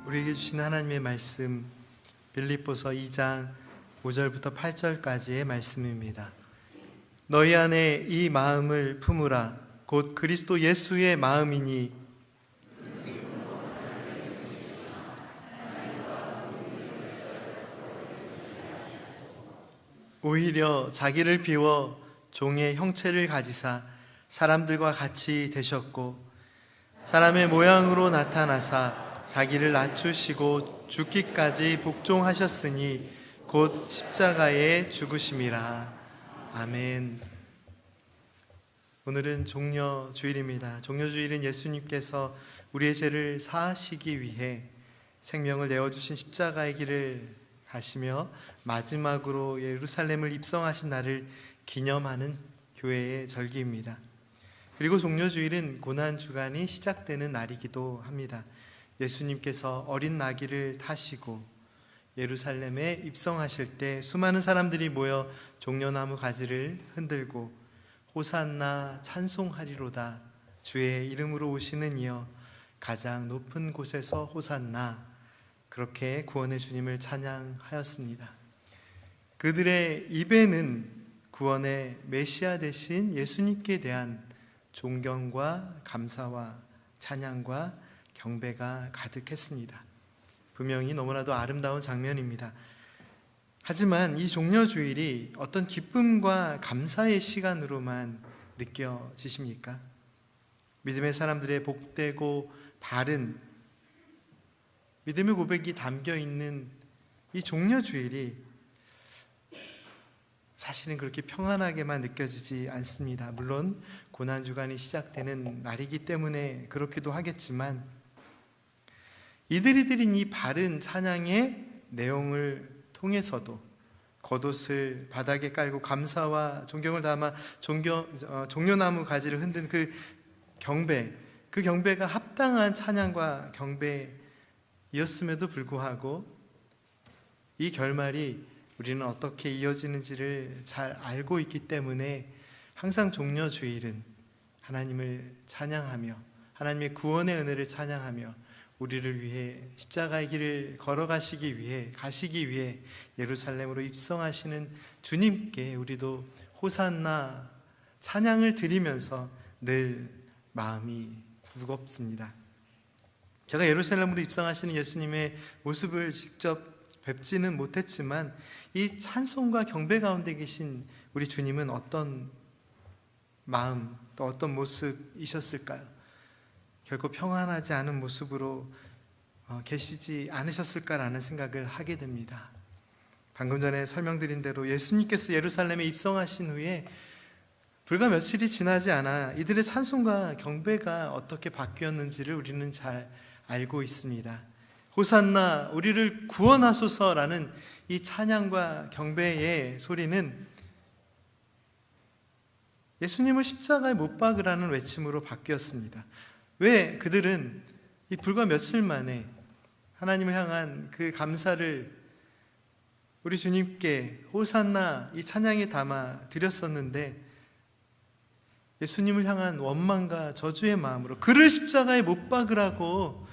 우리에게 주신 하나님의 말씀, 빌립보서 2장 5절부터 8절까지의 말씀입니다. 너희 안에 이 마음을 품으라. 곧 그리스도 예수의 마음이니 오히려 자기를 비워 종의 형체를 가지사 사람들과 같이 되셨고 사람의 모양으로 나타나사 자기를 낮추시고 죽기까지 복종하셨으니 곧 십자가에 죽으심이라. 아멘. 오늘은 종려주일입니다. 종려주일은 예수님께서 우리의 죄를 사하시기 위해 생명을 내어주신 십자가의 길을 가시며 마지막으로 예루살렘을 입성하신 날을 기념하는 교회의 절기입니다. 그리고 종려주일은 고난주간이 시작되는 날이기도 합니다. 예수님께서 어린 나귀를 타시고 예루살렘에 입성하실 때 수많은 사람들이 모여 종려나무 가지를 흔들고 호산나 찬송하리로다, 주의 이름으로 오시는 이여 가장 높은 곳에서 호산나, 그렇게 구원의 주님을 찬양하였습니다. 그들의 입에는 구원의 메시아 되신 예수님께 대한 존경과 감사와 찬양과 경배가 가득했습니다. 분명히 너무나도 아름다운 장면입니다. 하지만 이 종려주일이 어떤 기쁨과 감사의 시간으로만 느껴지십니까? 믿음의 사람들의 복되고 바른 믿음의 고백이 담겨있는 이 종려주일이 사실은 그렇게 평안하게만 느껴지지 않습니다. 물론 고난주간이 시작되는 날이기 때문에 그렇기도 하겠지만 이들이 드린 이 바른 찬양의 내용을 통해서도 겉옷을 바닥에 깔고 감사와 존경을 담아 종려나무 가지를 흔든 그 경배가 합당한 찬양과 경배이었음에도 불구하고 이 결말이 우리는 어떻게 이어지는지를 잘 알고 있기 때문에 항상 종려주일은 하나님을 찬양하며 하나님의 구원의 은혜를 찬양하며 우리를 위해 십자가의 길을 걸어가시기 위해 예루살렘으로 입성하시는 주님께 우리도 호산나 찬양을 드리면서 늘 마음이 무겁습니다. 제가 예루살렘으로 입성하시는 예수님의 모습을 직접 뵙지는 못했지만 이 찬송과 경배 가운데 계신 우리 주님은 어떤 마음 또 어떤 모습이셨을까요? 결코 평안하지 않은 모습으로 계시지 않으셨을까라는 생각을 하게 됩니다. 방금 전에 설명드린 대로 예수님께서 예루살렘에 입성하신 후에 불과 며칠이 지나지 않아 이들의 찬송과 경배가 어떻게 바뀌었는지를 우리는 잘 알고 있습니다. 호산나 우리를 구원하소서라는 이 찬양과 경배의 소리는 예수님을 십자가에 못 박으라는 외침으로 바뀌었습니다. 왜 그들은 이 불과 며칠 만에 하나님을 향한 그 감사를 우리 주님께 호산나 이 찬양에 담아 드렸었는데 예수님을 향한 원망과 저주의 마음으로 그를 십자가에 못 박으라고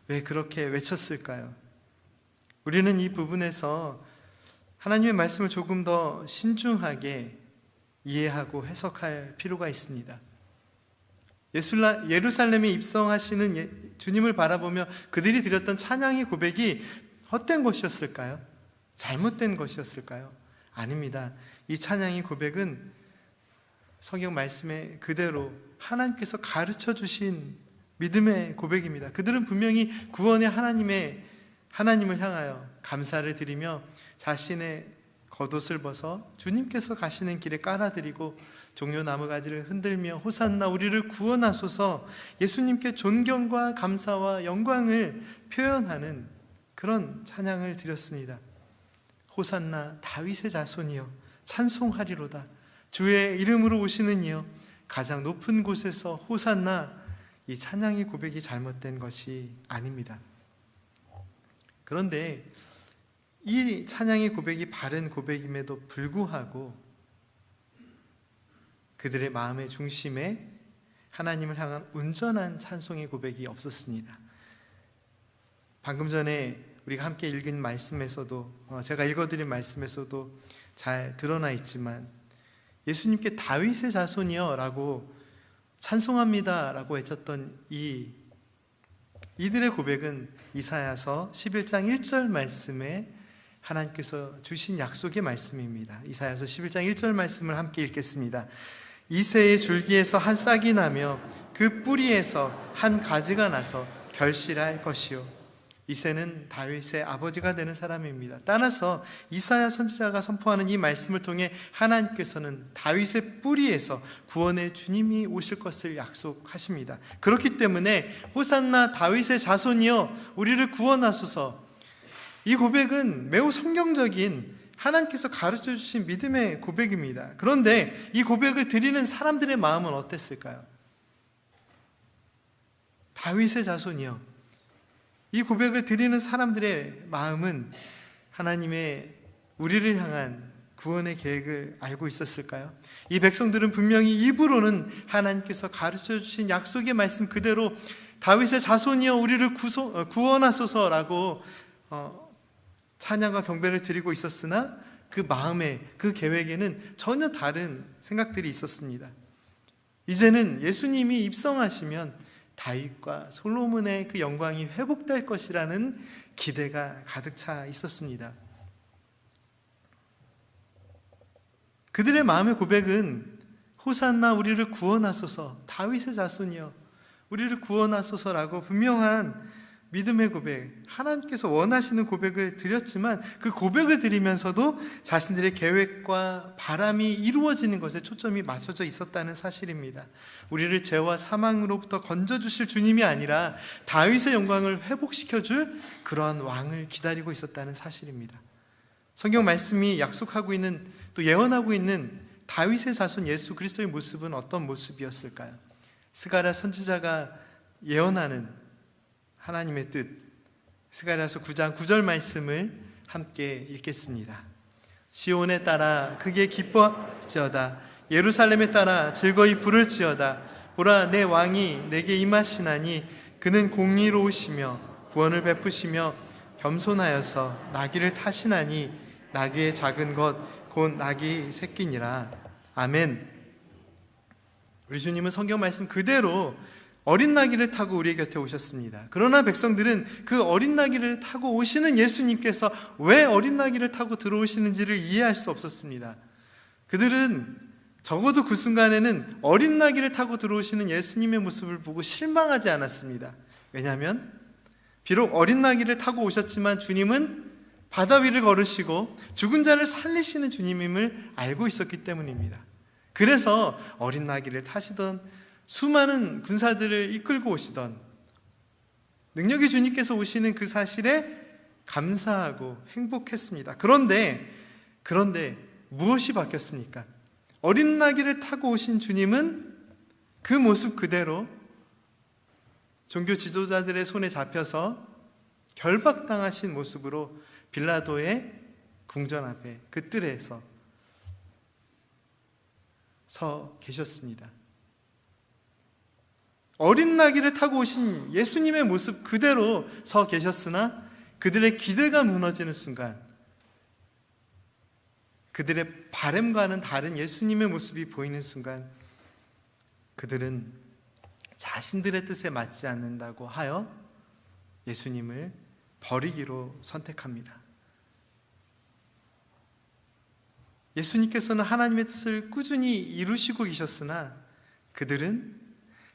왜 그렇게 외쳤을까요? 우리는 이 부분에서 하나님의 말씀을 조금 더 신중하게 이해하고 해석할 필요가 있습니다. 예루살렘에 입성하시는 주님을 바라보며 그들이 드렸던 찬양의 고백이 헛된 것이었을까요? 잘못된 것이었을까요? 아닙니다. 이 찬양의 고백은 성경 말씀에 그대로 하나님께서 가르쳐 주신 믿음의 고백입니다. 그들은 분명히 구원의 하나님을 향하여 감사를 드리며 자신의 겉옷을 벗어 주님께서 가시는 길에 깔아드리고 종려나무 가지를 흔들며 호산나 우리를 구원하소서 예수님께 존경과 감사와 영광을 표현하는 그런 찬양을 드렸습니다. 호산나 다윗의 자손이여 찬송하리로다, 주의 이름으로 오시는 이여 가장 높은 곳에서 호산나, 이 찬양의 고백이 잘못된 것이 아닙니다. 그런데 이 찬양의 고백이 바른 고백임에도 불구하고 그들의 마음의 중심에 하나님을 향한 온전한 찬송의 고백이 없었습니다. 방금 전에 우리가 함께 읽은 말씀에서도 제가 읽어드린 말씀에서도 잘 드러나 있지만 예수님께 다윗의 자손이여 라고 찬송합니다 라고 외쳤던 이들의 고백은 이사야서 11장 1절 말씀에 하나님께서 주신 약속의 말씀입니다. 이사야서 11장 1절 말씀을 함께 읽겠습니다. 이새의 줄기에서 한 싹이 나며 그 뿌리에서 한 가지가 나서 결실할 것이요. 이새는 다윗의 아버지가 되는 사람입니다. 따라서 이사야 선지자가 선포하는 이 말씀을 통해 하나님께서는 다윗의 뿌리에서 구원의 주님이 오실 것을 약속하십니다. 그렇기 때문에 호산나 다윗의 자손이여 우리를 구원하소서, 이 고백은 매우 성경적인 하나님께서 가르쳐 주신 믿음의 고백입니다. 그런데 이 고백을 드리는 사람들의 마음은 어땠을까요? 다윗의 자손이여, 이 고백을 드리는 사람들의 마음은 하나님의 우리를 향한 구원의 계획을 알고 있었을까요? 이 백성들은 분명히 입으로는 하나님께서 가르쳐 주신 약속의 말씀 그대로 다윗의 자손이여 우리를 구원하소서라고 찬양과 경배를 드리고 있었으나 그 마음에, 그 계획에는 전혀 다른 생각들이 있었습니다. 이제는 예수님이 입성하시면 다윗과 솔로몬의 그 영광이 회복될 것이라는 기대가 가득 차 있었습니다. 그들의 마음의 고백은 호산나 우리를 구원하소서, 다윗의 자손이여 우리를 구원하소서라고 분명한 믿음의 고백, 하나님께서 원하시는 고백을 드렸지만 그 고백을 드리면서도 자신들의 계획과 바람이 이루어지는 것에 초점이 맞춰져 있었다는 사실입니다. 우리를 죄와 사망으로부터 건져주실 주님이 아니라 다윗의 영광을 회복시켜줄 그러한 왕을 기다리고 있었다는 사실입니다. 성경 말씀이 약속하고 있는, 또 예언하고 있는 다윗의 자손 예수 그리스도의 모습은 어떤 모습이었을까요? 스가랴 선지자가 예언하는 하나님의 뜻, 스가랴서 9장 9절 말씀을 함께 읽겠습니다. 시온에 따라 크게 기뻐할지어다, 예루살렘에 따라 즐거이 부를지어다. 보라, 내 왕이 내게 임하시나니 그는 공의로우시며 구원을 베푸시며 겸손하여서 나귀를 타시나니 나귀의 작은 것 곧 나귀 새끼니라. 아멘. 우리 주님은 성경 말씀 그대로 어린 나귀를 타고 우리 곁에 오셨습니다. 그러나 백성들은 그 어린 나귀를 타고 오시는 예수님께서 왜 어린 나귀를 타고 들어오시는지를 이해할 수 없었습니다. 그들은 적어도 그 순간에는 어린 나귀를 타고 들어오시는 예수님의 모습을 보고 실망하지 않았습니다. 왜냐하면 비록 어린 나귀를 타고 오셨지만 주님은 바다 위를 걸으시고 죽은 자를 살리시는 주님임을 알고 있었기 때문입니다. 그래서 어린 나귀를 타시던 수많은 군사들을 이끌고 오시던 능력의 주님께서 오시는 그 사실에 감사하고 행복했습니다. 그런데 무엇이 바뀌었습니까? 어린 나귀를 타고 오신 주님은 그 모습 그대로 종교 지도자들의 손에 잡혀서 결박당하신 모습으로 빌라도의 궁전 앞에 그 뜰에서 서 계셨습니다. 어린 나귀를 타고 오신 예수님의 모습 그대로 서 계셨으나 그들의 기대가 무너지는 순간, 그들의 바람과는 다른 예수님의 모습이 보이는 순간 그들은 자신들의 뜻에 맞지 않는다고 하여 예수님을 버리기로 선택합니다. 예수님께서는 하나님의 뜻을 꾸준히 이루시고 계셨으나 그들은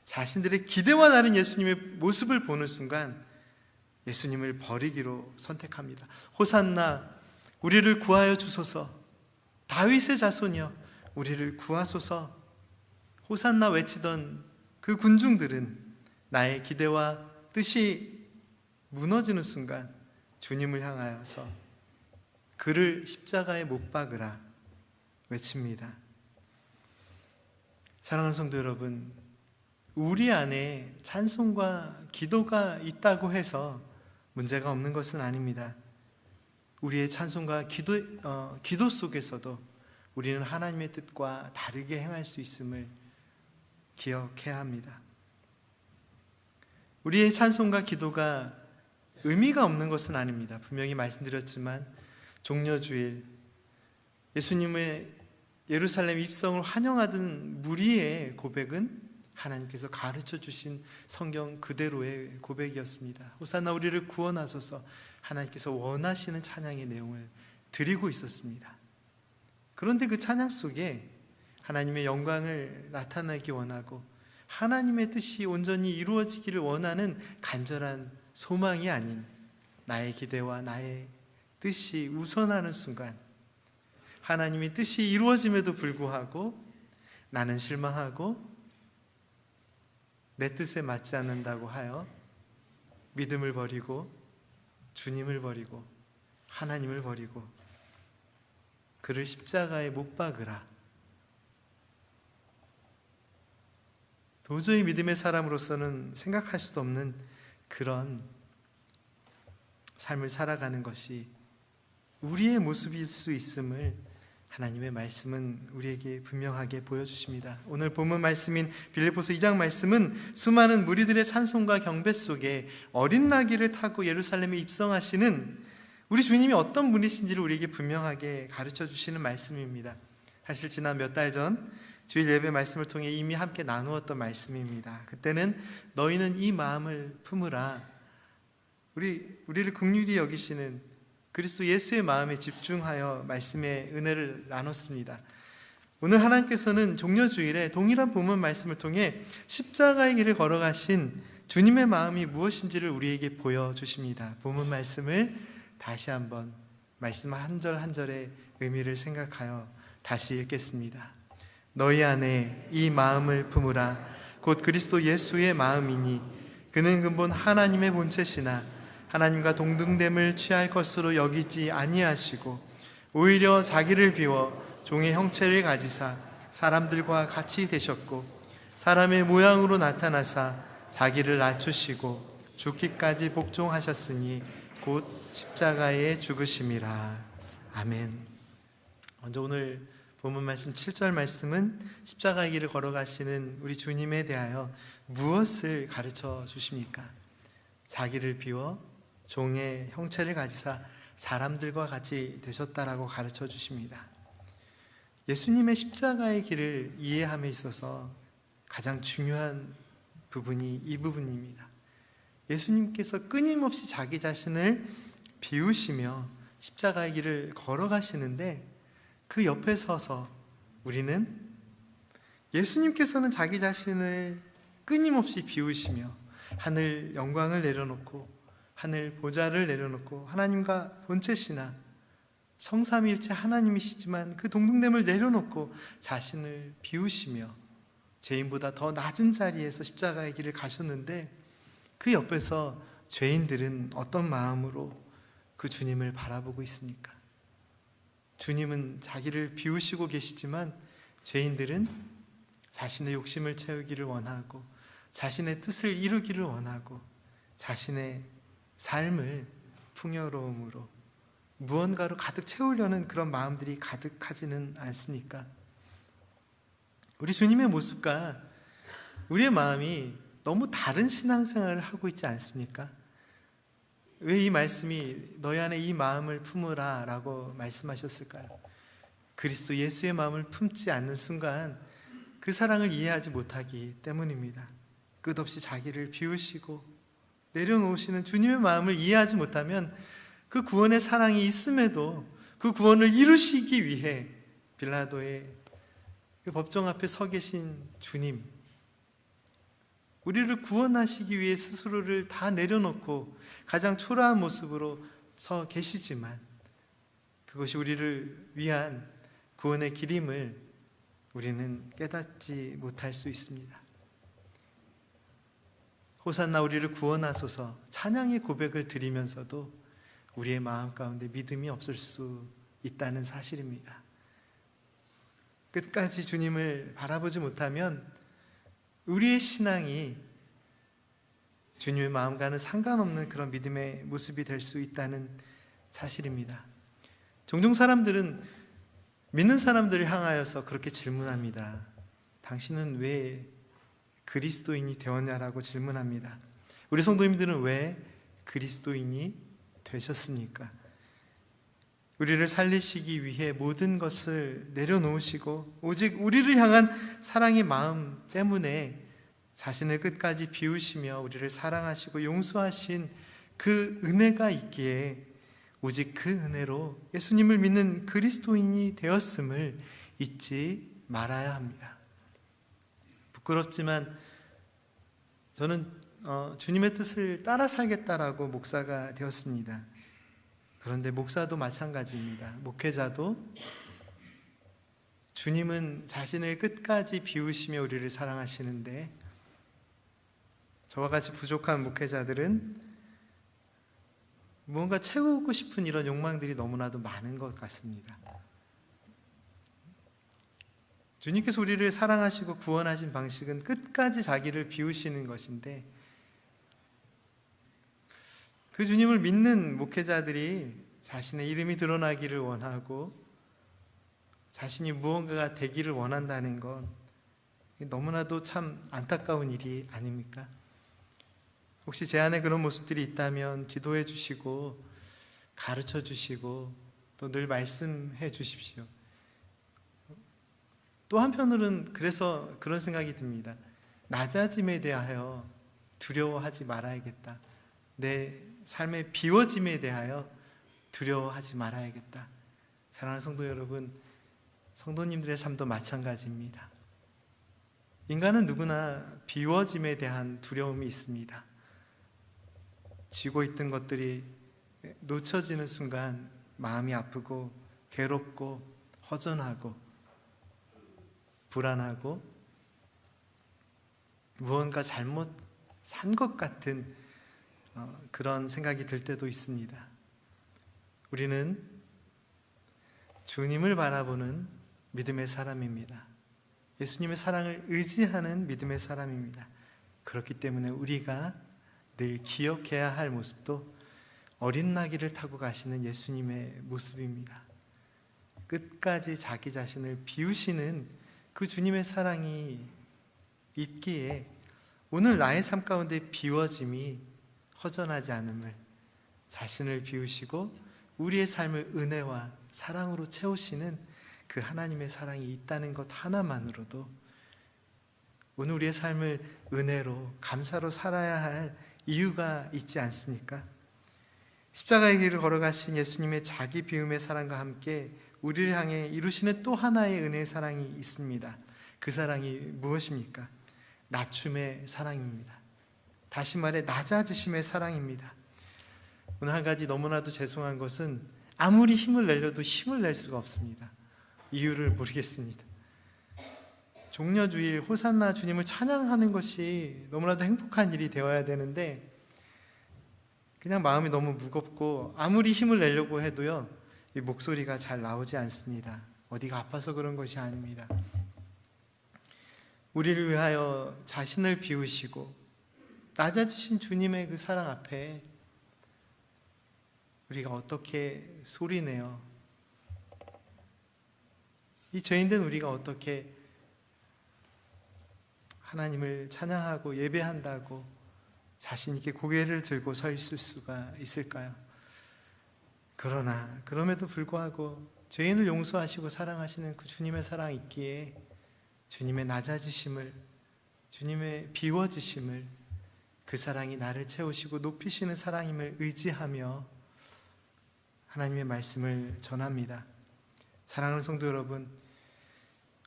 자신들의 기대와 다른 예수님의 모습을 보는 순간 예수님을 버리기로 선택합니다. 호산나 우리를 구하여 주소서, 다윗의 자손이여 우리를 구하소서. 호산나 외치던 그 군중들은 나의 기대와 뜻이 무너지는 순간 주님을 향하여서 그를 십자가에 못 박으라 외칩니다. 사랑하는 성도 여러분, 우리 안에 찬송과 기도가 있다고 해서 문제가 없는 것은 아닙니다. 우리의 찬송과 기도 속에서도 우리는 하나님의 뜻과 다르게 행할 수 있음을 기억해야 합니다. 우리의 찬송과 기도가 의미가 없는 것은 아닙니다. 분명히 말씀드렸지만 종려주일, 예수님의 예루살렘 입성을 환영하던 무리의 고백은 하나님께서 가르쳐 주신 성경 그대로의 고백이었습니다. 호산나 우리를 구원하소서, 하나님께서 원하시는 찬양의 내용을 드리고 있었습니다. 그런데 그 찬양 속에 하나님의 영광을 나타내기 원하고 하나님의 뜻이 온전히 이루어지기를 원하는 간절한 소망이 아닌 나의 기대와 나의 뜻이 우선하는 순간, 하나님의 뜻이 이루어짐에도 불구하고 나는 실망하고 내 뜻에 맞지 않는다고 하여 믿음을 버리고 주님을 버리고 하나님을 버리고 그를 십자가에 못 박으라. 도저히 믿음의 사람으로서는 생각할 수도 없는 그런 삶을 살아가는 것이 우리의 모습일 수 있음을 하나님의 말씀은 우리에게 분명하게 보여주십니다. 오늘 본문 말씀인 빌립보서 2장 말씀은 수많은 무리들의 찬송과 경배 속에 어린 나귀를 타고 예루살렘에 입성하시는 우리 주님이 어떤 분이신지를 우리에게 분명하게 가르쳐 주시는 말씀입니다. 사실 지난 몇 달 전 주일 예배 말씀을 통해 이미 함께 나누었던 말씀입니다. 그때는 너희는 이 마음을 품으라, 우리를 긍휼히 여기시는 그리스도 예수의 마음에 집중하여 말씀의 은혜를 나눴습니다. 오늘 하나님께서는 종려주일에 동일한 본문 말씀을 통해 십자가의 길을 걸어가신 주님의 마음이 무엇인지를 우리에게 보여주십니다. 본문 말씀을 다시 한번 말씀 한 절 한 절의 의미를 생각하여 다시 읽겠습니다. 너희 안에 이 마음을 품으라, 곧 그리스도 예수의 마음이니 그는 근본 하나님의 본체시나 하나님과 동등됨을 취할 것으로 여기지 아니하시고 오히려 자기를 비워 종의 형체를 가지사 사람들과 같이 되셨고 사람의 모양으로 나타나사 자기를 낮추시고 죽기까지 복종하셨으니 곧 십자가에 죽으심이라. 아멘. 먼저 오늘 본문 말씀 7절 말씀은 십자가의 길을 걸어가시는 우리 주님에 대하여 무엇을 가르쳐 주십니까? 자기를 비워 종의 형체를 가지사 사람들과 같이 되셨다라고 가르쳐 주십니다. 예수님의 십자가의 길을 이해함에 있어서 가장 중요한 부분이 이 부분입니다. 예수님께서 끊임없이 자기 자신을 비우시며 십자가의 길을 걸어가시는데 그 옆에 서서 우리는 예수님께서는 자기 자신을 끊임없이 비우시며 하늘 영광을 내려놓고 하늘 보좌를 내려놓고 하나님과 본체시나 성삼위일체 하나님이시지만 그 동등됨을 내려놓고 자신을 비우시며 죄인보다 더 낮은 자리에서 십자가의 길을 가셨는데 그 옆에서 죄인들은 어떤 마음으로 그 주님을 바라보고 있습니까? 주님은 자기를 비우시고 계시지만 죄인들은 자신의 욕심을 채우기를 원하고 자신의 뜻을 이루기를 원하고 자신의 삶을 풍요로움으로 무언가로 가득 채우려는 그런 마음들이 가득하지는 않습니까? 우리 주님의 모습과 우리의 마음이 너무 다른 신앙생활을 하고 있지 않습니까? 왜 이 말씀이 너희 안에 이 마음을 품으라 라고 말씀하셨을까요? 그리스도 예수의 마음을 품지 않는 순간 그 사랑을 이해하지 못하기 때문입니다. 끝없이 자기를 비우시고 내려놓으시는 주님의 마음을 이해하지 못하면 그 구원의 사랑이 있음에도 그 구원을 이루시기 위해 빌라도의 그 법정 앞에 서 계신 주님, 우리를 구원하시기 위해 스스로를 다 내려놓고 가장 초라한 모습으로 서 계시지만 그것이 우리를 위한 구원의 길임을 우리는 깨닫지 못할 수 있습니다. 호산나 우리를 구원하소서 찬양의 고백을 드리면서도 우리의 마음 가운데 믿음이 없을 수 있다는 사실입니다. 끝까지 주님을 바라보지 못하면 우리의 신앙이 주님의 마음과는 상관없는 그런 믿음의 모습이 될 수 있다는 사실입니다. 종종 사람들은 믿는 사람들을 향하여서 그렇게 질문합니다. 당신은 왜 그리스도인이 되었냐라고 질문합니다. 우리 성도님들은 왜 그리스도인이 되셨습니까? 우리를 살리시기 위해 모든 것을 내려놓으시고 오직 우리를 향한 사랑의 마음 때문에 자신을 끝까지 비우시며 우리를 사랑하시고 용서하신 그 은혜가 있기에 오직 그 은혜로 예수님을 믿는 그리스도인이 되었음을 잊지 말아야 합니다. 부끄럽지만 저는 주님의 뜻을 따라 살겠다라고 목사가 되었습니다. 그런데 목사도 마찬가지입니다. 목회자도 주님은 자신을 끝까지 비우시며 우리를 사랑하시는데 저와 같이 부족한 목회자들은 무언가 채우고 싶은 이런 욕망들이 너무나도 많은 것 같습니다. 주님께서 우리를 사랑하시고 구원하신 방식은 끝까지 자기를 비우시는 것인데 그 주님을 믿는 목회자들이 자신의 이름이 드러나기를 원하고 자신이 무언가가 되기를 원한다는 건 너무나도 참 안타까운 일이 아닙니까? 혹시 제 안에 그런 모습들이 있다면 기도해 주시고 가르쳐 주시고 또 늘 말씀해 주십시오. 또 한편으로는 그래서 그런 생각이 듭니다. 낮아짐에 대하여 두려워하지 말아야겠다. 내 삶의 비워짐에 대하여 두려워하지 말아야겠다. 사랑하는 성도 여러분, 성도님들의 삶도 마찬가지입니다. 인간은 누구나 비워짐에 대한 두려움이 있습니다. 쥐고 있던 것들이 놓쳐지는 순간 마음이 아프고 괴롭고 허전하고 불안하고 무언가 잘못 산 것 같은 그런 생각이 들 때도 있습니다. 우리는 주님을 바라보는 믿음의 사람입니다. 예수님의 사랑을 의지하는 믿음의 사람입니다. 그렇기 때문에 우리가 늘 기억해야 할 모습도 어린 나귀를 타고 가시는 예수님의 모습입니다. 끝까지 자기 자신을 비우시는 그 주님의 사랑이 있기에 오늘 나의 삶 가운데 비워짐이 허전하지 않음을, 자신을 비우시고 우리의 삶을 은혜와 사랑으로 채우시는 그 하나님의 사랑이 있다는 것 하나만으로도 오늘 우리의 삶을 은혜로 감사로 살아야 할 이유가 있지 않습니까? 십자가의 길을 걸어가신 예수님의 자기 비움의 사랑과 함께 우리를 향해 이루시는 또 하나의 은혜의 사랑이 있습니다. 그 사랑이 무엇입니까? 낮춤의 사랑입니다. 다시 말해 낮아지심의 사랑입니다. 오늘 한 가지 너무나도 죄송한 것은 아무리 힘을 내려도 힘을 낼 수가 없습니다. 이유를 모르겠습니다. 종려주일 호산나 주님을 찬양하는 것이 너무나도 행복한 일이 되어야 되는데 그냥 마음이 너무 무겁고 아무리 힘을 내려고 해도요 이 목소리가 잘 나오지 않습니다. 어디가 아파서 그런 것이 아닙니다. 우리를 위하여 자신을 비우시고 낮아주신 주님의 그 사랑 앞에 우리가 어떻게 소리내어 이 죄인된 우리가 어떻게 하나님을 찬양하고 예배한다고 자신 있게 고개를 들고 서 있을 수가 있을까요? 그러나 그럼에도 불구하고 죄인을 용서하시고 사랑하시는 그 주님의 사랑이 있기에 주님의 낮아지심을, 주님의 비워지심을, 그 사랑이 나를 채우시고 높이시는 사랑임을 의지하며 하나님의 말씀을 전합니다. 사랑하는 성도 여러분,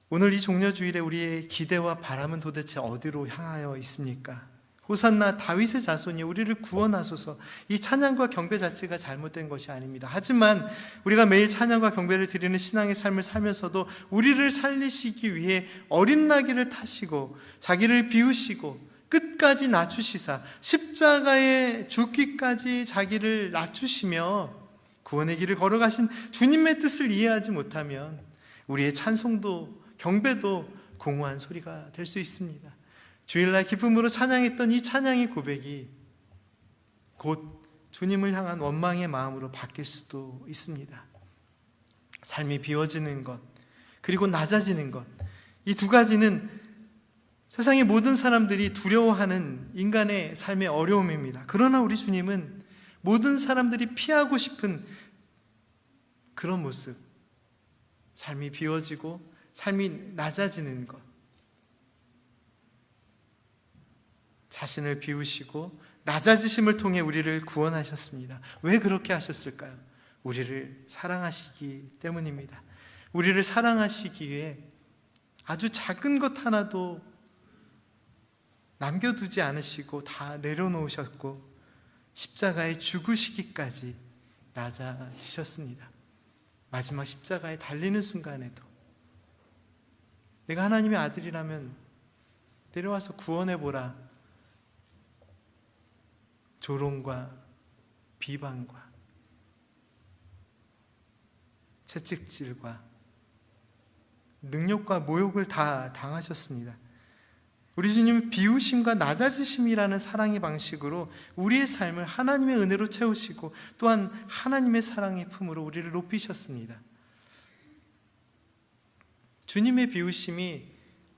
오늘 이 종려주일에 우리의 기대와 바람은 도대체 어디로 향하여 있습니까? 호산나 다윗의 자손이 우리를 구원하소서. 이 찬양과 경배 자체가 잘못된 것이 아닙니다. 하지만 우리가 매일 찬양과 경배를 드리는 신앙의 삶을 살면서도 우리를 살리시기 위해 어린 나귀를 타시고 자기를 비우시고 끝까지 낮추시사 십자가에 죽기까지 자기를 낮추시며 구원의 길을 걸어가신 주님의 뜻을 이해하지 못하면 우리의 찬송도 경배도 공허한 소리가 될 수 있습니다. 주일날 기쁨으로 찬양했던 이 찬양의 고백이 곧 주님을 향한 원망의 마음으로 바뀔 수도 있습니다. 삶이 비워지는 것, 그리고 낮아지는 것, 이 두 가지는 세상의 모든 사람들이 두려워하는 인간의 삶의 어려움입니다. 그러나 우리 주님은 모든 사람들이 피하고 싶은 그런 모습, 삶이 비워지고 삶이 낮아지는 것, 자신을 비우시고 낮아지심을 통해 우리를 구원하셨습니다. 왜 그렇게 하셨을까요? 우리를 사랑하시기 때문입니다. 우리를 사랑하시기에 아주 작은 것 하나도 남겨두지 않으시고 다 내려놓으셨고 십자가에 죽으시기까지 낮아지셨습니다. 마지막 십자가에 달리는 순간에도 내가 하나님의 아들이라면 내려와서 구원해보라, 조롱과 비방과 채찍질과 능욕과 모욕을 다 당하셨습니다. 우리 주님은 비우심과 낮아지심이라는 사랑의 방식으로 우리의 삶을 하나님의 은혜로 채우시고 또한 하나님의 사랑의 품으로 우리를 높이셨습니다. 주님의 비우심이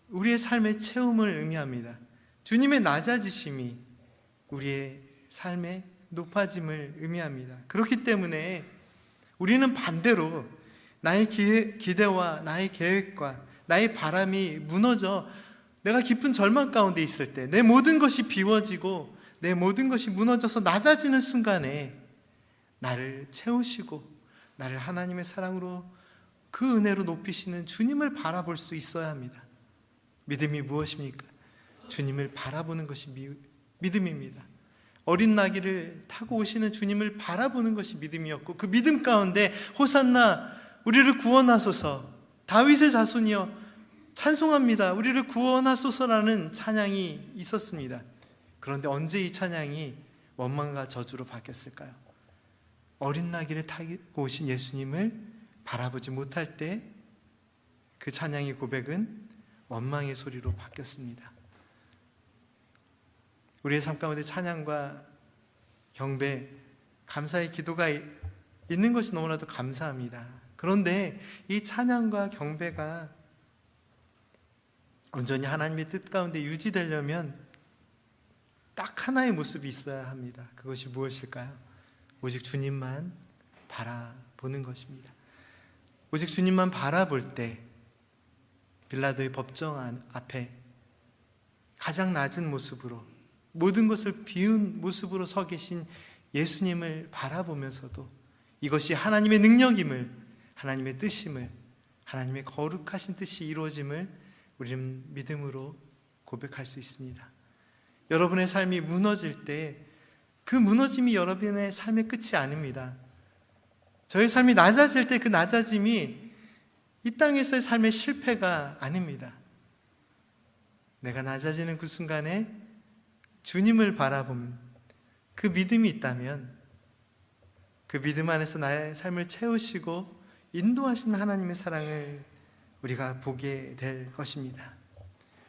우리의 삶의 채움을 의미합니다. 주님의 낮아지심이 우리의 삶의 높아짐을 의미합니다. 그렇기 때문에 우리는 반대로 나의 기대와 나의 계획과 나의 바람이 무너져 내가 깊은 절망 가운데 있을 때, 내 모든 것이 비워지고 내 모든 것이 무너져서 낮아지는 순간에 나를 채우시고 나를 하나님의 사랑으로 그 은혜로 높이시는 주님을 바라볼 수 있어야 합니다. 믿음이 무엇입니까? 주님을 바라보는 것이 믿음입니다. 어린 나귀를 타고 오시는 주님을 바라보는 것이 믿음이었고, 그 믿음 가운데 호산나 우리를 구원하소서, 다윗의 자손이여 찬송합니다, 우리를 구원하소서라는 찬양이 있었습니다. 그런데 언제 이 찬양이 원망과 저주로 바뀌었을까요? 어린 나귀를 타고 오신 예수님을 바라보지 못할 때 그 찬양의 고백은 원망의 소리로 바뀌었습니다. 우리의 삶 가운데 찬양과 경배, 감사의 기도가 있는 것이 너무나도 감사합니다. 그런데 이 찬양과 경배가 온전히 하나님의 뜻 가운데 유지되려면 딱 하나의 모습이 있어야 합니다. 그것이 무엇일까요? 오직 주님만 바라보는 것입니다. 오직 주님만 바라볼 때 빌라도의 법정 앞에 가장 낮은 모습으로 모든 것을 비운 모습으로 서 계신 예수님을 바라보면서도 이것이 하나님의 능력임을, 하나님의 뜻임을, 하나님의 거룩하신 뜻이 이루어짐을 우리는 믿음으로 고백할 수 있습니다. 여러분의 삶이 무너질 때 그 무너짐이 여러분의 삶의 끝이 아닙니다. 저의 삶이 낮아질 때 그 낮아짐이 이 땅에서의 삶의 실패가 아닙니다. 내가 낮아지는 그 순간에 주님을 바라보는 그 믿음이 있다면 그 믿음 안에서 나의 삶을 채우시고 인도하시는 하나님의 사랑을 우리가 보게 될 것입니다.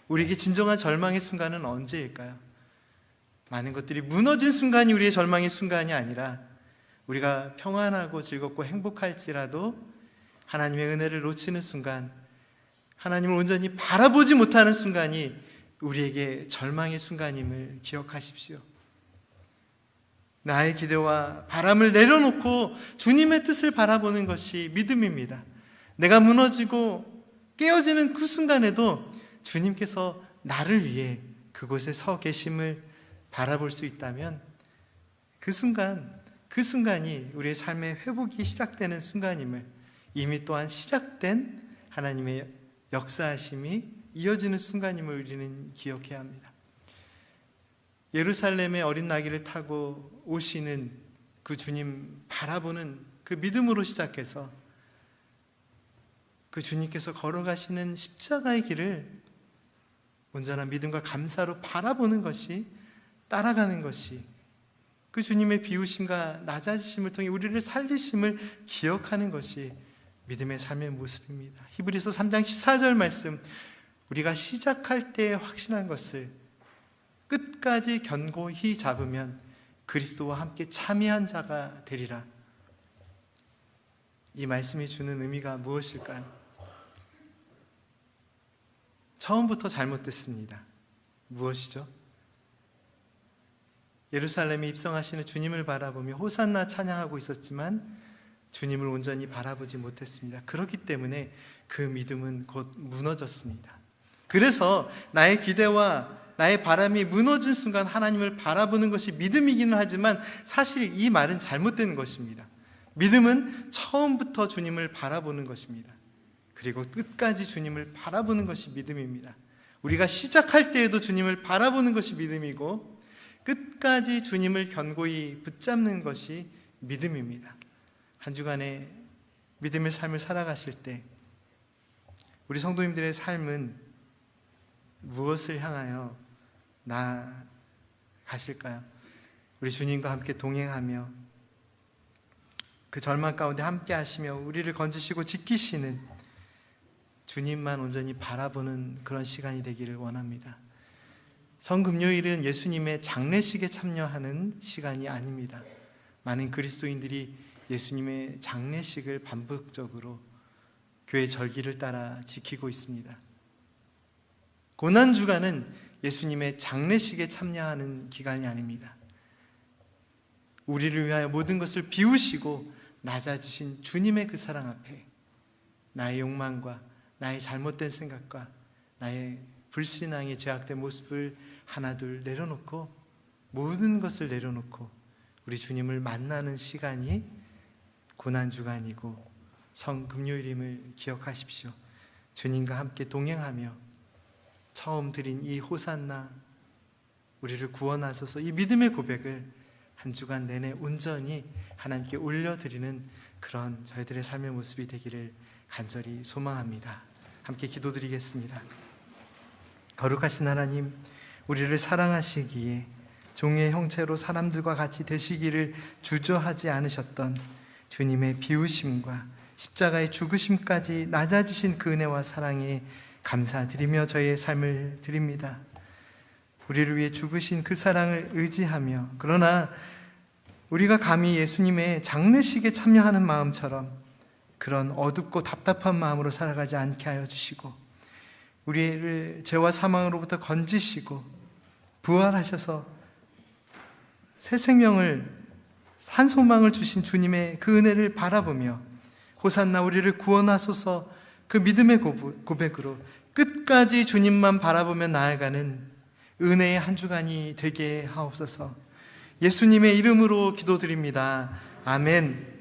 우리에게 진정한 절망의 순간은 언제일까요? 많은 것들이 무너진 순간이 우리의 절망의 순간이 아니라 우리가 평안하고 즐겁고 행복할지라도 하나님의 은혜를 놓치는 순간, 하나님을 온전히 바라보지 못하는 순간이 우리에게 절망의 순간임을 기억하십시오. 나의 기대와 바람을 내려놓고 주님의 뜻을 바라보는 것이 믿음입니다. 내가 무너지고 깨어지는 그 순간에도 주님께서 나를 위해 그곳에 서 계심을 바라볼 수 있다면 그 순간이 우리의 삶의 회복이 시작되는 순간임을, 이미 또한 시작된 하나님의 역사하심이 이어지는 순간임을 우리는 기억해야 합니다. 예루살렘의 어린 나귀를 타고 오시는 그 주님 바라보는 그 믿음으로 시작해서 그 주님께서 걸어가시는 십자가의 길을 온전한 믿음과 감사로 바라보는 것이, 따라가는 것이, 그 주님의 비우심과 낮아지심을 통해 우리를 살리심을 기억하는 것이 믿음의 삶의 모습입니다. 히브리서 3장 14절 말씀, 우리가 시작할 때 확신한 것을 끝까지 견고히 잡으면 그리스도와 함께 참여한 자가 되리라. 이 말씀이 주는 의미가 무엇일까요? 처음부터 잘못됐습니다. 무엇이죠? 예루살렘에 입성하시는 주님을 바라보며 호산나 찬양하고 있었지만 주님을 온전히 바라보지 못했습니다. 그렇기 때문에 그 믿음은 곧 무너졌습니다. 그래서 나의 기대와 나의 바람이 무너진 순간 하나님을 바라보는 것이 믿음이기는 하지만 사실 이 말은 잘못된 것입니다. 믿음은 처음부터 주님을 바라보는 것입니다. 그리고 끝까지 주님을 바라보는 것이 믿음입니다. 우리가 시작할 때에도 주님을 바라보는 것이 믿음이고 끝까지 주님을 견고히 붙잡는 것이 믿음입니다. 한 주간의 믿음의 삶을 살아가실 때 우리 성도님들의 삶은 무엇을 향하여 나아가실까요? 우리 주님과 함께 동행하며 그 절망 가운데 함께 하시며 우리를 건지시고 지키시는 주님만 온전히 바라보는 그런 시간이 되기를 원합니다. 성금요일은 예수님의 장례식에 참여하는 시간이 아닙니다. 많은 그리스도인들이 예수님의 장례식을 반복적으로 교회 절기를 따라 지키고 있습니다. 고난주간은 예수님의 장례식에 참여하는 기간이 아닙니다. 우리를 위하여 모든 것을 비우시고 낮아지신 주님의 그 사랑 앞에 나의 욕망과 나의 잘못된 생각과 나의 불신앙의 죄악된 모습을 하나둘 내려놓고 모든 것을 내려놓고 우리 주님을 만나는 시간이 고난주간이고 성금요일임을 기억하십시오. 주님과 함께 동행하며 처음 드린 이 호산나 우리를 구원하소서 이 믿음의 고백을 한 주간 내내 온전히 하나님께 올려드리는 그런 저희들의 삶의 모습이 되기를 간절히 소망합니다. 함께 기도드리겠습니다. 거룩하신 하나님, 우리를 사랑하시기에 종의 형체로 사람들과 같이 되시기를 주저하지 않으셨던 주님의 비우심과 십자가의 죽으심까지 낮아지신 그 은혜와 사랑에 감사드리며 저희의 삶을 드립니다. 우리를 위해 죽으신 그 사랑을 의지하며 그러나 우리가 감히 예수님의 장례식에 참여하는 마음처럼 그런 어둡고 답답한 마음으로 살아가지 않게 하여 주시고 우리를 죄와 사망으로부터 건지시고 부활하셔서 새 생명을 산 소망을 주신 주님의 그 은혜를 바라보며 호산나 우리를 구원하소서 그 믿음의 고백으로 끝까지 주님만 바라보며 나아가는 은혜의 한 주간이 되게 하옵소서. 예수님의 이름으로 기도드립니다. 아멘.